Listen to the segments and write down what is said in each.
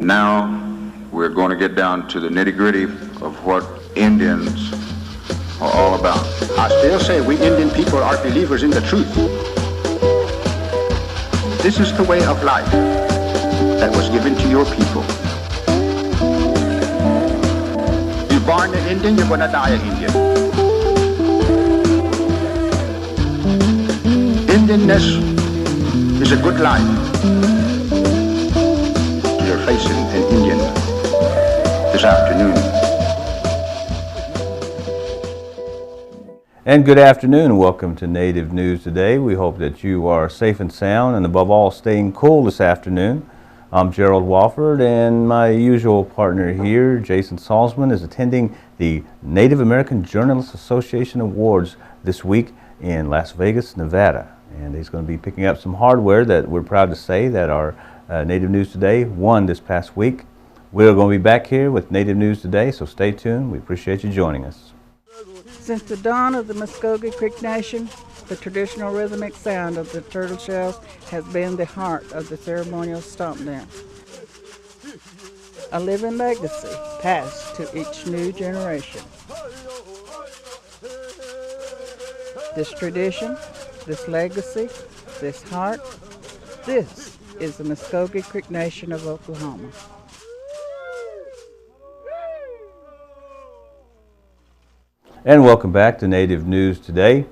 Now we're going to get down to the nitty-gritty of what Indians are all about. I still say we Indian people are believers in the truth. This is the way of life that was given to your people. You're born an Indian, you're going to die an Indian. Indianness is a good life. You're facing an Indian this afternoon. And good afternoon and welcome to Native News Today. We hope that you are safe and sound and above all staying cool this afternoon. I'm Gerald Wofford and my usual partner here, Jason Salzman, is attending the Native American Journalists Association Awards this week in Las Vegas, Nevada. And he's going to be picking up some hardware that we're proud to say that our Native News Today won this past week. We're going to be back here with Native News Today, so stay tuned. We appreciate you joining us. Since the dawn of the Muskogee Creek Nation, the traditional rhythmic sound of the turtle shells has been the heart of the ceremonial stomp dance. A living legacy passed to each new generation. This tradition, this legacy, this heart, this is the Muskogee Creek Nation of Oklahoma. And welcome back to Native News Today.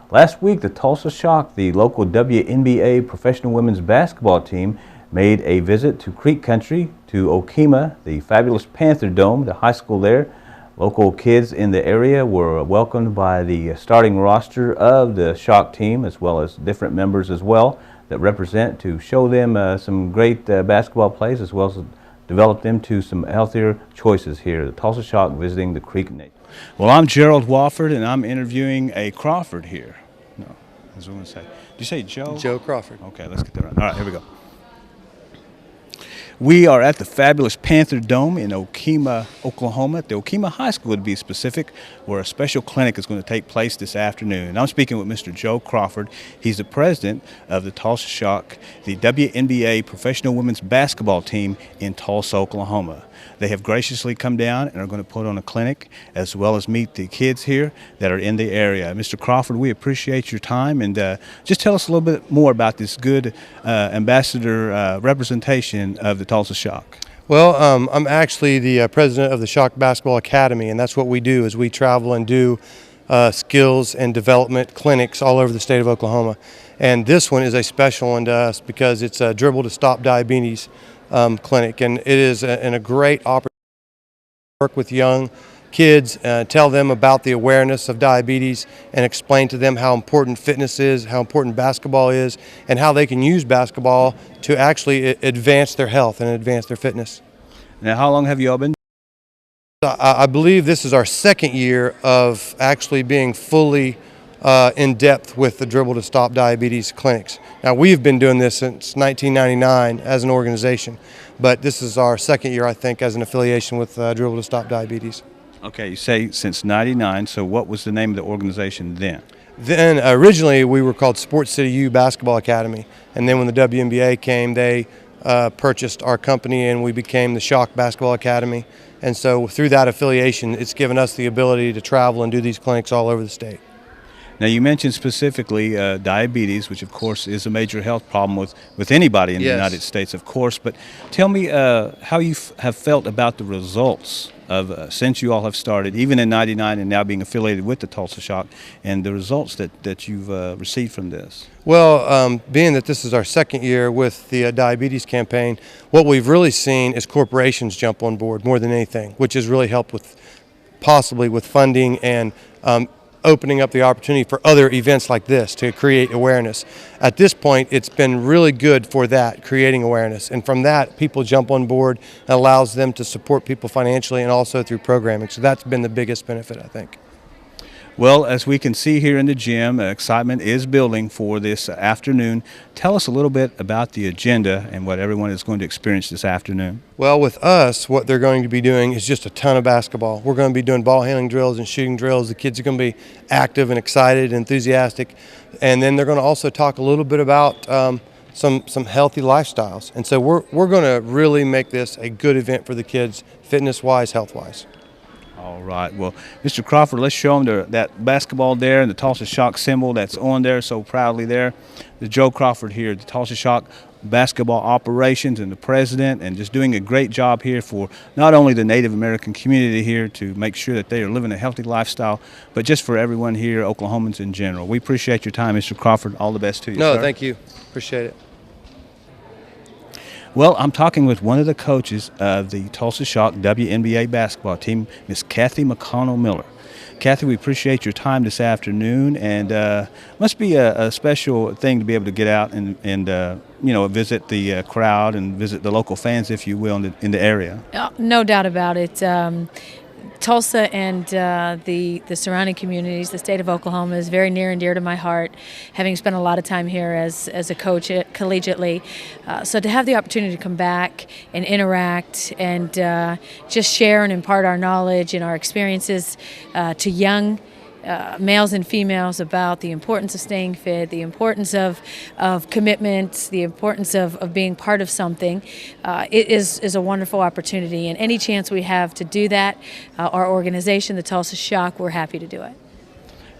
Last week, the Tulsa Shock, the local WNBA professional women's basketball team, made a visit to Creek Country, to Okemah, the fabulous Panther Dome, the high school there. Local kids in the area were welcomed by the starting roster of the Shock team, as well as different members as well that represent to show them some great basketball plays, as well as develop them to some healthier choices here. The Tulsa Shock visiting the Creek Nation. Well, I'm Gerald Wofford, and I'm interviewing a Crawford here. No, that's what I'm going to say. Did you say Joe? Joe Crawford. Okay, let's get that right. All right, here we go. We are at the fabulous Panther Dome in Okemah, Oklahoma, at the Okemah High School to be specific, where a special clinic is going to take place this afternoon. I'm speaking with Mr. Joe Crawford. He's the president of the Tulsa Shock, the WNBA professional women's basketball team in Tulsa, Oklahoma. They have graciously come down and are going to put on a clinic as well as meet the kids here that are in the area. Mr. Crawford, we appreciate your time, and just tell us a little bit more about this good ambassador representation of the Tulsa Shock. Well, I'm actually the president of the Shock Basketball Academy, and that's what we do is we travel and do skills and development clinics all over the state of Oklahoma. And this one is a special one to us because it's a Dribble to Stop Diabetes clinic, and it is a great opportunity to work with young kids, tell them about the awareness of diabetes and explain to them how important fitness is, how important basketball is, and how they can use basketball to actually advance their health and advance their fitness. Now, how long have you all been? I believe this is our second year of actually being fully in depth with the Dribble to Stop Diabetes clinics. Now, we've been doing this since 1999 as an organization, but this is our second year, I think, as an affiliation with Dribble to Stop Diabetes. Okay, you say since '99, so what was the name of the organization then? Then originally we were called Sports City U Basketball Academy, and then when the WNBA came, they purchased our company and we became the Shock Basketball Academy. And so through that affiliation, it's given us the ability to travel and do these clinics all over the state. Now, you mentioned specifically diabetes, which of course is a major health problem with anybody in the United States, of course. But tell me how you have felt about the results of since you all have started, even in '99 and now being affiliated with the Tulsa Shock, and the results that you've received from this. Well, being that this is our second year with the diabetes campaign, what we've really seen is corporations jump on board more than anything, which has really helped with possibly with funding and opening up the opportunity for other events like this to create awareness. At this point, it's been really good for that, creating awareness. And from that, people jump on board and allows them to support people financially and also through programming. So that's been the biggest benefit, I think. Well, as we can see here in the gym, excitement is building for this afternoon. Tell us a little bit about the agenda and what everyone is going to experience this afternoon. Well, with us, what they're going to be doing is just a ton of basketball. We're going to be doing ball handling drills and shooting drills. The kids are going to be active and excited and enthusiastic. And then they're going to also talk a little bit about some healthy lifestyles. And so we're going to really make this a good event for the kids, fitness-wise, health-wise. All right. Well, Mr. Crawford, let's show them that basketball there and the Tulsa Shock symbol that's on there so proudly there. The Joe Crawford here, the Tulsa Shock basketball operations and the president, and just doing a great job here for not only the Native American community here to make sure that they are living a healthy lifestyle, but just for everyone here, Oklahomans in general. We appreciate your time, Mr. Crawford. All the best to you, No, sir. thank you. Appreciate it. Well, I'm talking with one of the coaches of the Tulsa Shock WNBA basketball team, Miss Kathy McConnell Miller. Kathy, we appreciate your time this afternoon, and must be a special thing to be able to get out and visit the crowd and visit the local fans, if you will, in the area. No doubt about it. Tulsa and the surrounding communities, the state of Oklahoma, is very near and dear to my heart, having spent a lot of time here as a coach collegiately. So to have the opportunity to come back and interact and just share and impart our knowledge and our experiences to young males and females about the importance of staying fit, the importance of commitment, the importance of being part of something, it is a wonderful opportunity. And any chance we have to do that, our organization, the Tulsa Shock, we're happy to do it.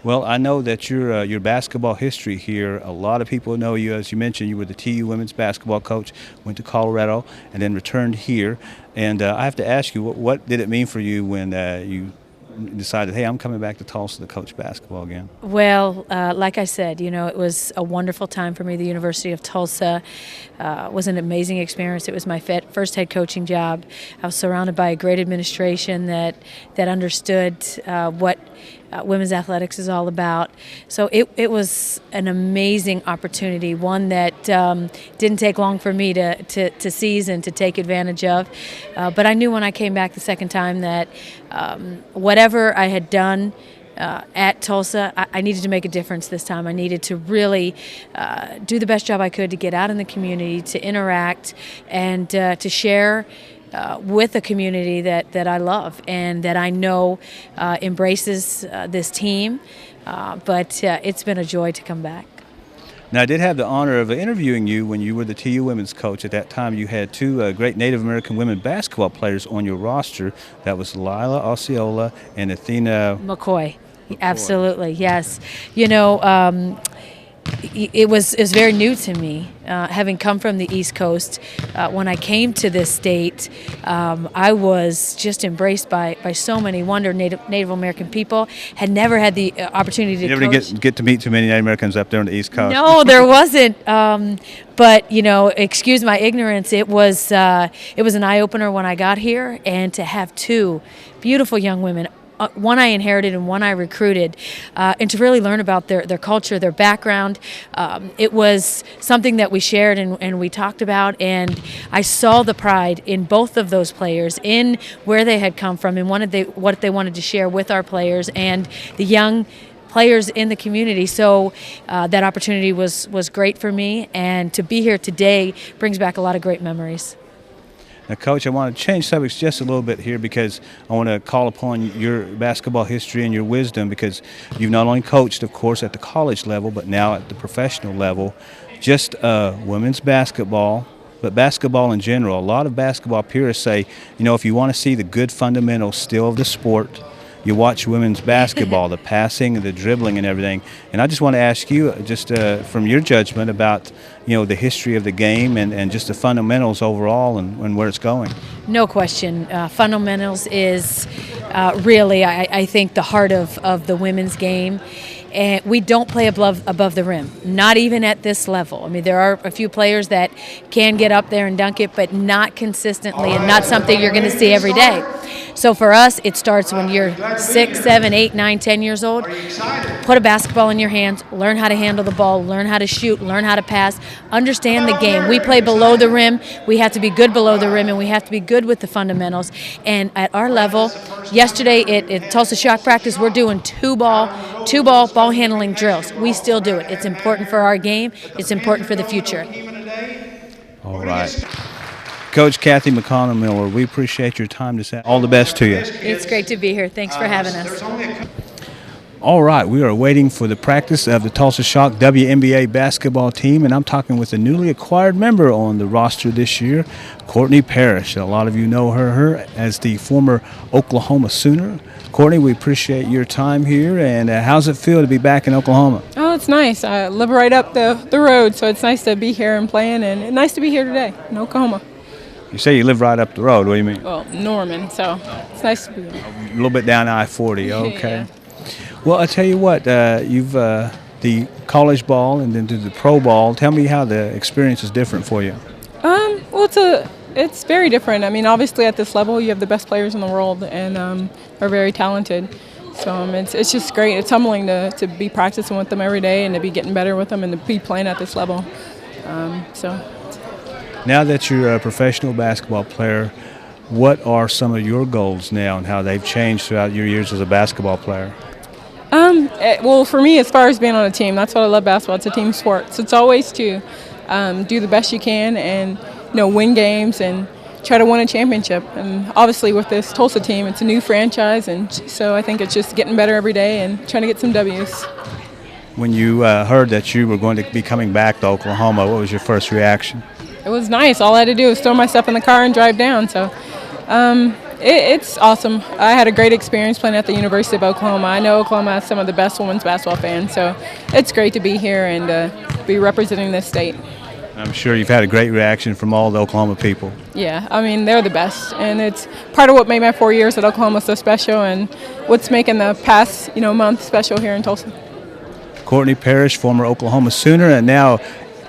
Well, I know that your basketball history here, a lot of people know you. As you mentioned, you were the TU women's basketball coach, went to Colorado, and then returned here. And I have to ask you, what did it mean for you when you decided, hey, I'm coming back to Tulsa to coach basketball again? Well, like I said, it was a wonderful time for me. The University of Tulsa was an amazing experience. It was my first head coaching job. I was surrounded by a great administration that understood what women's athletics is all about. So it was an amazing opportunity, one that didn't take long for me to seize and to take advantage of. But I knew when I came back the second time that whatever I had done at Tulsa, I needed to make a difference this time. I needed to really do the best job I could to get out in the community, to interact, and to share with a community that I love and that I know embraces this team. But it's been a joy to come back. Now, I did have the honor of interviewing you when you were the TU women's coach. At that time, you had two great Native American women basketball players on your roster. That was Lila Osceola and Athena McCoy. Absolutely, yes. It was very new to me, having come from the East Coast. When I came to this state, I was just embraced by so many Native American people. Had never had the opportunity to coach. You never get to meet too many Native Americans up there on the East Coast. No, there wasn't. But excuse my ignorance. It was an eye opener when I got here, and to have two beautiful young women. One I inherited and one I recruited, and to really learn about their culture, their background. It was something that we shared and we talked about, and I saw the pride in both of those players, in where they had come from and what they wanted to share with our players and the young players in the community. So that opportunity was great for me, and to be here today brings back a lot of great memories. Now, Coach, I want to change subjects just a little bit here because I want to call upon your basketball history and your wisdom, because you've not only coached, of course, at the college level, but now at the professional level. Just women's basketball, but basketball in general. A lot of basketball purists say, if you want to see the good fundamentals still of the sport, you watch women's basketball, the passing, the dribbling, and everything. And I just want to ask you, just from your judgment about, the history of the game and just the fundamentals overall and where it's going. No question. Fundamentals is really, I think, the heart of the women's game. And we don't play above the rim, not even at this level. I mean, there are a few players that can get up there and dunk it, but not consistently and not something you're going to see every day. So for us, it starts when you're 6, 7, 8, 9, 10 years old. Put a basketball in your hands, learn how to handle the ball, learn how to shoot, learn how to pass, understand the game. We play below the rim. We have to be good below the rim, and we have to be good with the fundamentals. And at our level, yesterday at Tulsa Shock practice, we're doing two ball handling drills. We still do it. It's important for our game. It's important for the future. All right. Coach Kathy McConnell Miller, we appreciate your time this afternoon. All the best to you. It's great to be here. Thanks for having us. All right, we are waiting for the practice of the Tulsa Shock WNBA basketball team, and I'm talking with a newly acquired member on the roster this year, Courtney Parrish. A lot of you know her as the former Oklahoma Sooner. Courtney, we appreciate your time here, and how's it feel to be back in Oklahoma? Oh, it's nice. I live right up the road, so it's nice to be here and playing, and nice to be here today in Oklahoma. You say you live right up the road. What do you mean? Well, Norman, so it's nice to be here. A little bit down I-40, okay. Yeah. Well, I tell you what, you've the college ball and then to the pro ball. Tell me how the experience is different for you. Well, it's very different. I mean, obviously at this level, you have the best players in the world and are very talented. So it's just great. It's humbling to be practicing with them every day and to be getting better with them and to be playing at this level. Now that you're a professional basketball player, what are some of your goals now and how they've changed throughout your years as a basketball player? Well, for me, as far as being on a team, that's what I love basketball. It's a team sport. So it's always to do the best you can and win games and try to win a championship. And obviously with this Tulsa team, it's a new franchise, and so I think it's just getting better every day and trying to get some W's. When you heard that you were going to be coming back to Oklahoma, what was your first reaction? It was nice. All I had to do was throw myself in the car and drive down. So it's awesome. I had a great experience playing at the University of Oklahoma. I know Oklahoma has some of the best women's basketball fans, so it's great to be here and be representing this state. I'm sure you've had a great reaction from all the Oklahoma people. Yeah, I mean, they're the best, and it's part of what made my 4 years at Oklahoma so special and what's making the past month special here in Tulsa. Courtney Parrish, former Oklahoma Sooner, and now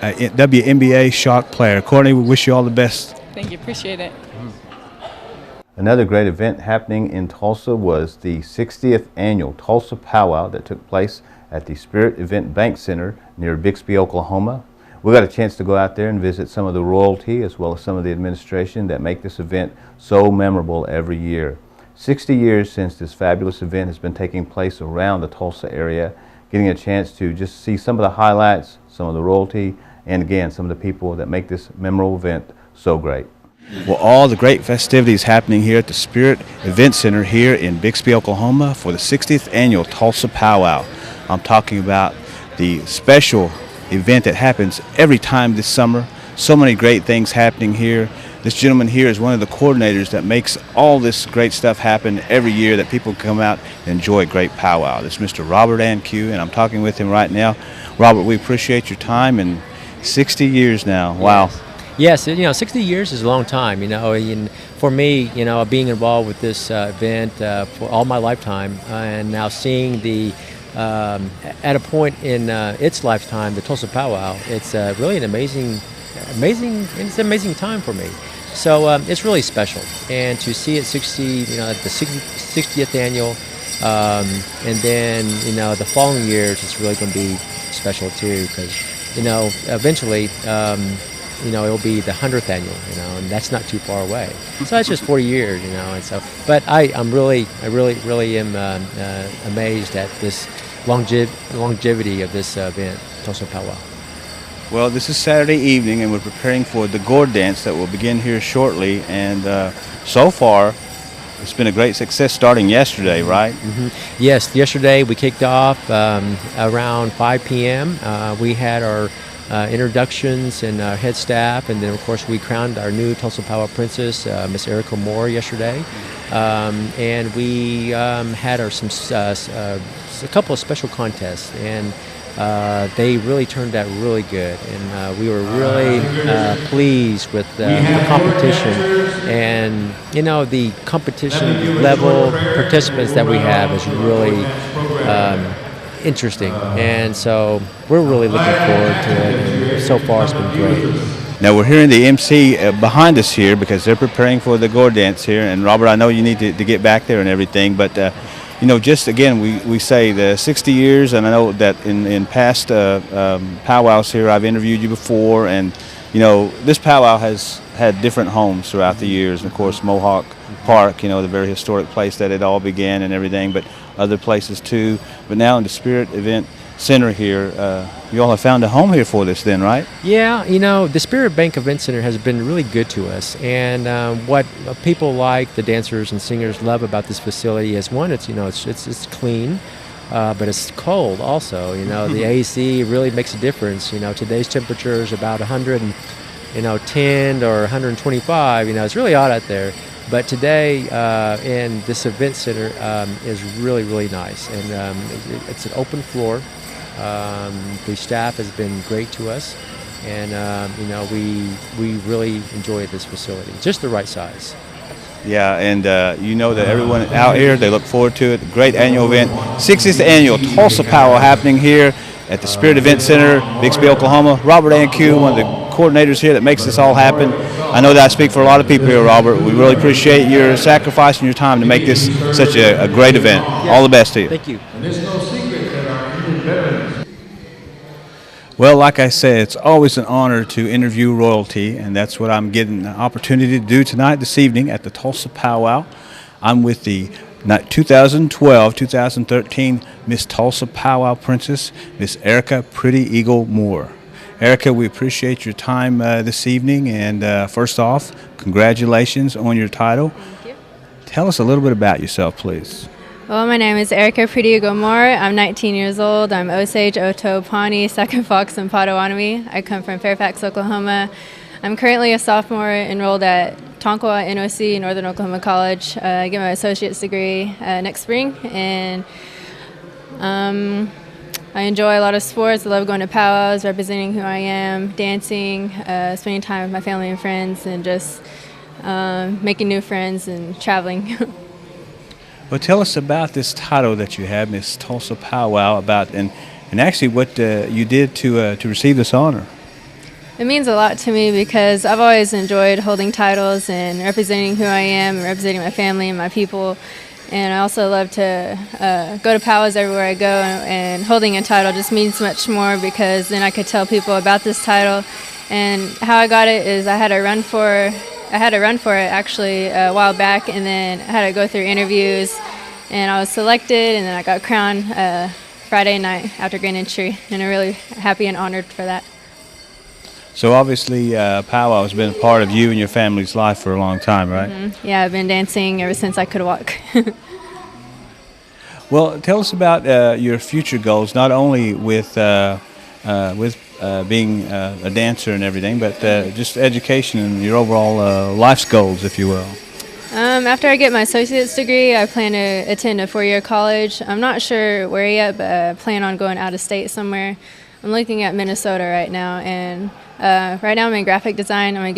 a WNBA Shock player. Courtney, we wish you all the best. Thank you. Appreciate it. Another great event happening in Tulsa was the 60th annual Tulsa Powwow that took place at the Spirit Event Bank Center near Bixby, Oklahoma. We got a chance to go out there and visit some of the royalty as well as some of the administration that make this event so memorable every year. 60 years since this fabulous event has been taking place around the Tulsa area, getting a chance to just see some of the highlights, some of the royalty, and again, some of the people that make this memorable event so great. Well, all the great festivities happening here at the Spirit Event Center here in Bixby, Oklahoma for the 60th annual Tulsa Powwow. I'm talking about the special event that happens every time this summer. So many great things happening here. This gentleman here is one of the coordinators that makes all this great stuff happen every year that people come out and enjoy a great powwow. This is Mr. Robert Anque, and I'm talking with him right now. Robert, we appreciate your time, and 60 years now. Wow. Yes, 60 years is a long time, and for me, being involved with this event for all my lifetime, and now seeing at a point in its lifetime, the Tulsa Powwow, it's really an amazing time for me. So it's really special, and to see it 60, at the 60th annual, and then the following years, it's really going to be special too, because eventually. It'll be the 100th annual, and that's not too far away. So that's just 40 years, and so. But I really am amazed at this longevity of this event, Tulsa Powwow. Well, this is Saturday evening, and we're preparing for the gourd dance that will begin here shortly. And so far, it's been a great success starting yesterday, right? Mm-hmm. Yes, yesterday we kicked off around 5 p.m. We had our introductions and our head staff, and then of course we crowned our new Tulsa Powwow Princess, Miss Erica Moore, yesterday, and we had a couple of special contests, and they really turned out really good, and we were really pleased with the competition, and the competition level participants that we have is really interesting, and so we're really looking forward to it, and so far it's been great. Now we're hearing the MC behind us here because they're preparing for the gourd dance here, and Robert, I know you need to get back there and everything, but just again we say the 60 years, and I know that in past powwows here I've interviewed you before, and this powwow has had different homes throughout the years, and of course Mohawk Park, the very historic place that it all began and everything, but other places too. But now in the Spirit Event Center here, you all have found a home here for this then, right? Yeah, the Spirit Bank Event Center has been really good to us, and what people like, the dancers and singers, love about this facility is, one, it's it's clean. but it's cold also. You know, the AC really makes a difference. You know, today's temperature is about 110 or 125. You know, it's really hot out there. But today in this event center is really, really nice, and it's an open floor. The staff has been great to us, and you know, we really enjoy this facility. Just the right size. Yeah, and you know that everyone out here, they look forward to it. A great annual event, 60th annual Tulsa Powwow happening here at the Spirit Event Center, Bixby, Oklahoma. Robert Ancu, one of the coordinators here that makes this all happen. I know that I speak for a lot of people here, Robert. We really appreciate your sacrifice and your time to make this such a great event. All the best to you. Thank you. Well, like I said, it's always an honor to interview royalty, and that's what I'm getting an opportunity to do tonight, this evening, at the Tulsa Powwow. I'm with the 2012-2013 Miss Tulsa Powwow Princess, Miss Erica Pretty Eagle Moore. Erica, we appreciate your time this evening, and first off, congratulations on your title. Thank you. Tell us a little bit about yourself, please. Well, my name is Erica Pretty Eagle Moore. I'm 19 years old. I'm Osage, Oto, Pawnee, Second Fox, and Potawatomi. I come from Fairfax, Oklahoma. I'm currently a sophomore enrolled at Tonkawa NOC, Northern Oklahoma College. I get my associate's degree next spring, and I enjoy a lot of sports. I love going to powwows, representing who I am, dancing, spending time with my family and friends, and just making new friends and traveling. Well, tell us about this title that you have, Miss Tulsa Powwow, and actually what you did to receive this honor. It means a lot to me because I've always enjoyed holding titles and representing who I am and representing my family and my people. And I also love to go to powwows everywhere I go, and holding a title just means much more because then I could tell people about this title. And how I got it is I had to run for it actually a while back, and then I had to go through interviews, and I was selected, and then I got crowned Friday night after grand entry, and I'm really happy and honored for that. So obviously powwow has been a part of you and your family's life for a long time, right? Mm-hmm. Yeah, I've been dancing ever since I could walk. Well, tell us about your future goals, not only with being a dancer and everything, but just education and your overall life's goals, if you will. After I get my associate's degree, I plan to attend a 4-year college. I'm not sure where yet, but I plan on going out of state somewhere. I'm looking at Minnesota right now, and right now I'm in graphic design. My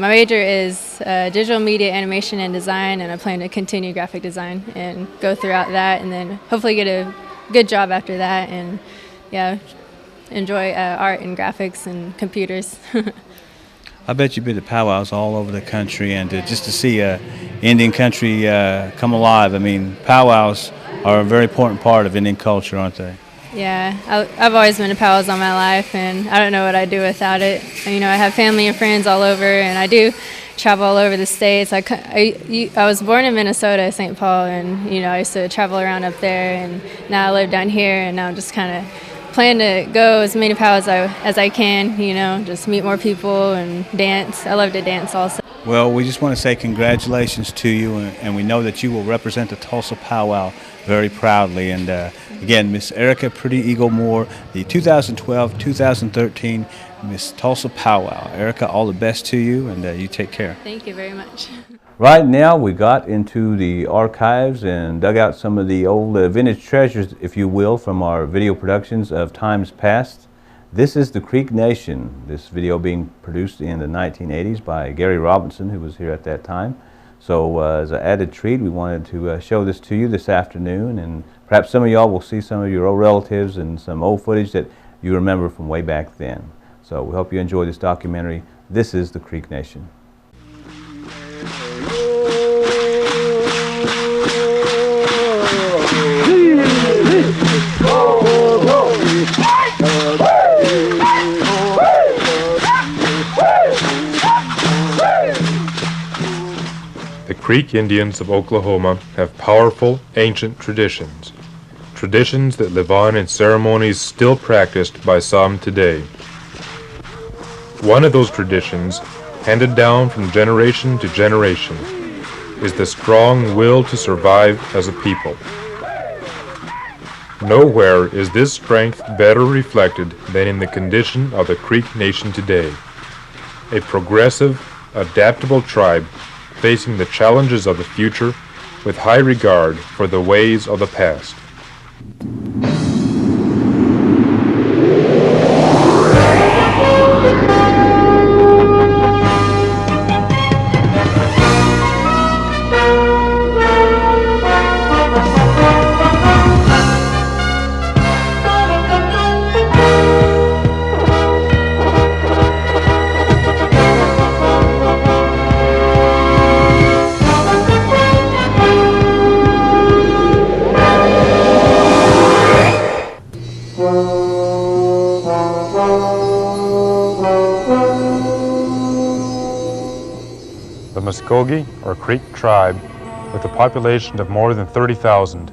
major is digital media, animation, and design, and I plan to continue graphic design and go throughout that, and then hopefully get a good job after that, and yeah, enjoy art and graphics and computers. I bet you've been to powwows all over the country, and just to see Indian country come alive. I mean, powwows are a very important part of Indian culture, aren't they? Yeah, I've always been to powwows all my life, and I don't know what I'd do without it. You know, I have family and friends all over, and I do travel all over the states. I was born in Minnesota, St. Paul, and you know, I used to travel around up there, and now I live down here, and now I'm just kind of plan to go as many powwows as I can, you know, just meet more people and dance. I love to dance also. Well, we just want to say congratulations to you, and we know that you will represent the Tulsa Powwow very proudly. And again, Miss Erica Pretty Eagle Moore, the 2012-2013 Miss Tulsa Powwow. Erica, all the best to you, and you take care. Thank you very much. Right now, we got into the archives and dug out some of the old vintage treasures, if you will, from our video productions of times past. This is the Creek Nation, this video being produced in the 1980s by Gary Robinson, who was here at that time. So as an added treat, we wanted to show this to you this afternoon, and perhaps some of y'all will see some of your old relatives and some old footage that you remember from way back then. So we hope you enjoy this documentary. This is the Creek Nation. The Creek Indians of Oklahoma have powerful, ancient traditions. Traditions that live on in ceremonies still practiced by some today. One of those traditions, handed down from generation to generation, is the strong will to survive as a people. Nowhere is this strength better reflected than in the condition of the Creek Nation today. A progressive, adaptable tribe facing the challenges of the future with high regard for the ways of the past. The Muskogee, or Creek tribe, with a population of more than 30,000,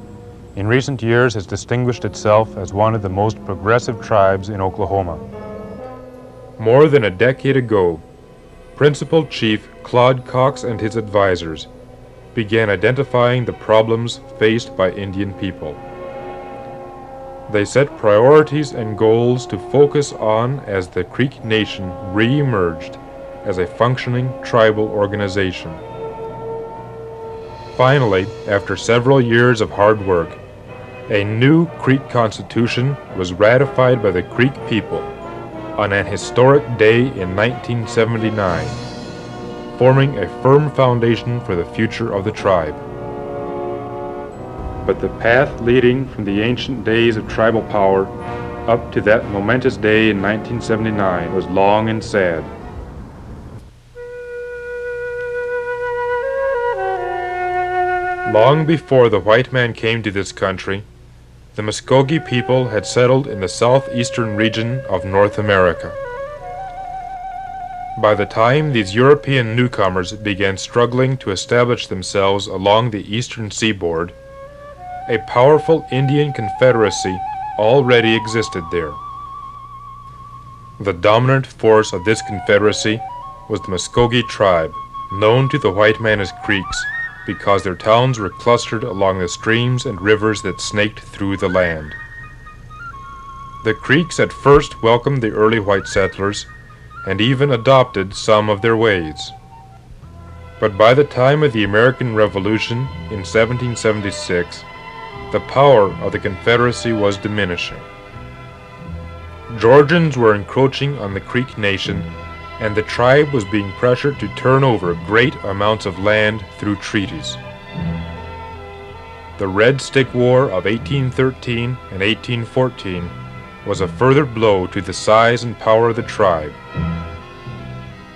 in recent years has distinguished itself as one of the most progressive tribes in Oklahoma. More than a decade ago, Principal Chief Claude Cox and his advisors began identifying the problems faced by Indian people. They set priorities and goals to focus on as the Creek Nation re-emerged as a functioning tribal organization. Finally, after several years of hard work, a new Creek Constitution was ratified by the Creek people on an historic day in 1979, forming a firm foundation for the future of the tribe. But the path leading from the ancient days of tribal power up to that momentous day in 1979 was long and sad. Long before the white man came to this country, the Muskogee people had settled in the southeastern region of North America. By the time these European newcomers began struggling to establish themselves along the eastern seaboard, a powerful Indian confederacy already existed there. The dominant force of this confederacy was the Muskogee tribe, known to the white man as Creeks, because their towns were clustered along the streams and rivers that snaked through the land. The Creeks at first welcomed the early white settlers and even adopted some of their ways. But by the time of the American Revolution in 1776, the power of the Confederacy was diminishing. Georgians were encroaching on the Creek Nation, and the tribe was being pressured to turn over great amounts of land through treaties. The Red Stick War of 1813 and 1814 was a further blow to the size and power of the tribe.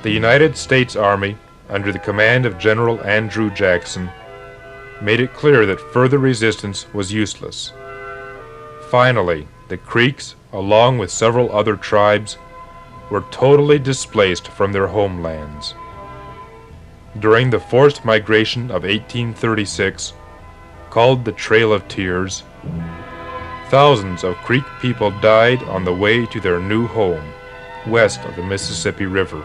The United States Army, under the command of General Andrew Jackson, made it clear that further resistance was useless. Finally, the Creeks, along with several other tribes, were totally displaced from their homelands. During the forced migration of 1836, called the Trail of Tears, thousands of Creek people died on the way to their new home, west of the Mississippi River.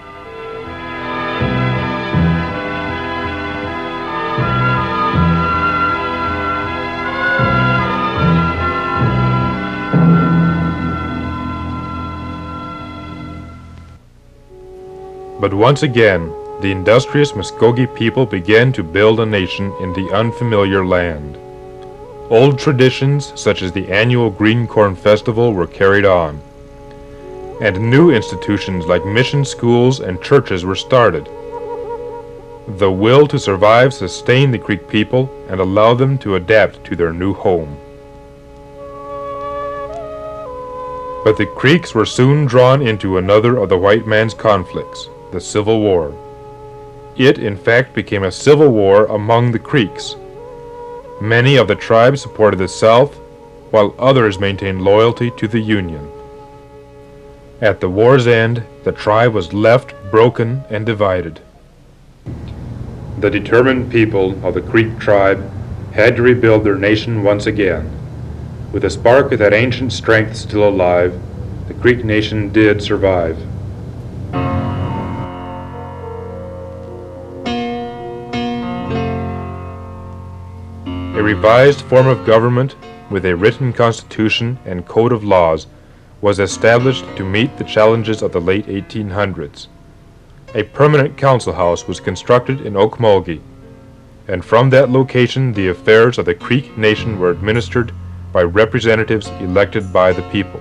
But once again, the industrious Muskogee people began to build a nation in the unfamiliar land. Old traditions, such as the annual Green Corn Festival, were carried on, and new institutions like mission schools and churches were started. The will to survive sustained the Creek people and allowed them to adapt to their new home. But the Creeks were soon drawn into another of the white man's conflicts, the Civil War. It, in fact, became a civil war among the Creeks. Many of the tribes supported the South, while others maintained loyalty to the Union. At the war's end, the tribe was left broken and divided. The determined people of the Creek tribe had to rebuild their nation once again. With a spark of that ancient strength still alive, the Creek Nation did survive. A revised form of government with a written constitution and code of laws, was established to meet the challenges of the late 1800s. A permanent council house was constructed in Okmulgee, and from that location the affairs of the Creek Nation were administered by representatives elected by the people.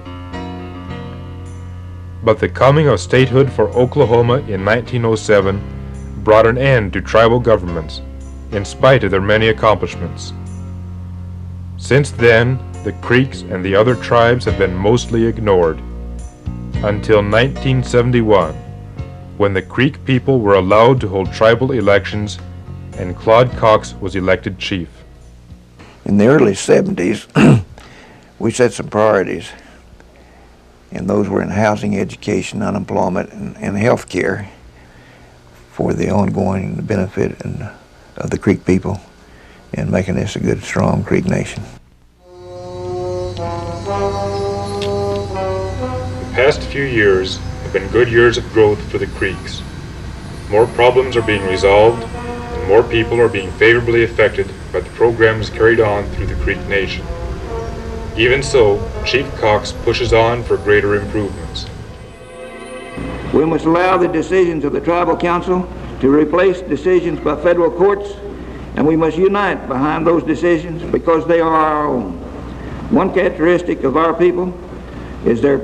But the coming of statehood for Oklahoma in 1907 brought an end to tribal governments, in spite of their many accomplishments. Since then, the Creeks and the other tribes have been mostly ignored, until 1971, when the Creek people were allowed to hold tribal elections and Claude Cox was elected chief. In the early 70s, we set some priorities, and those were in housing, education, unemployment, and health care for the ongoing benefit of the Creek people in making this a good, strong Creek Nation. The past few years have been good years of growth for the Creeks. More problems are being resolved, and more people are being favorably affected by the programs carried on through the Creek Nation. Even so, Chief Cox pushes on for greater improvements. We must allow the decisions of the Tribal Council to replace decisions by federal courts, and we must unite behind those decisions because they are our own. One characteristic of our people is their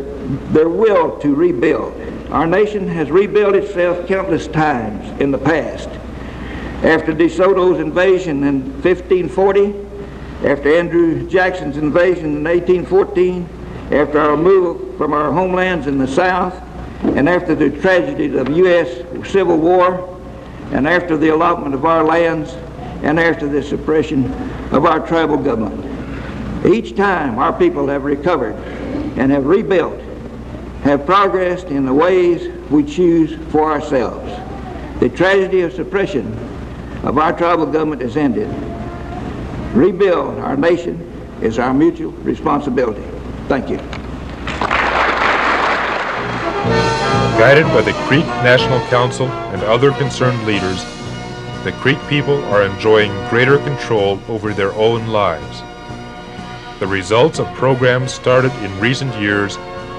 will to rebuild. Our nation has rebuilt itself countless times in the past. After DeSoto's invasion in 1540, after Andrew Jackson's invasion in 1814, after our removal from our homelands in the South, and after the tragedy of the U.S. Civil War, and after the allotment of our lands, and after the suppression of our tribal government. Each time our people have recovered and have rebuilt, have progressed in the ways we choose for ourselves. The tragedy of suppression of our tribal government has ended. Rebuild our nation is our mutual responsibility. Thank you. Guided by the Creek National Council and other concerned leaders, the Creek people are enjoying greater control over their own lives. The results of programs started in recent years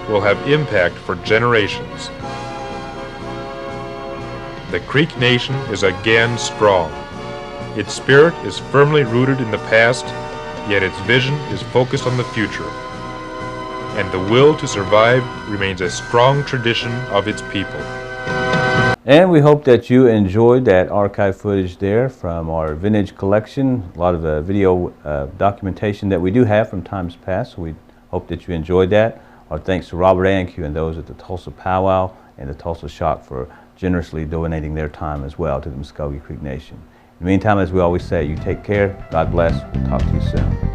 will have impact for generations. The Creek Nation is again strong. Its spirit is firmly rooted in the past, yet its vision is focused on the future. And the will to survive remains a strong tradition of its people. And we hope that you enjoyed that archive footage there from our vintage collection. A lot of video documentation that we do have from times past, so we hope that you enjoyed that. Our thanks to Robert Ankew and those at the Tulsa Powwow and the Tulsa Shock for generously donating their time as well to the Muskogee Creek Nation. In the meantime, as we always say, you take care, God bless, we'll talk to you soon.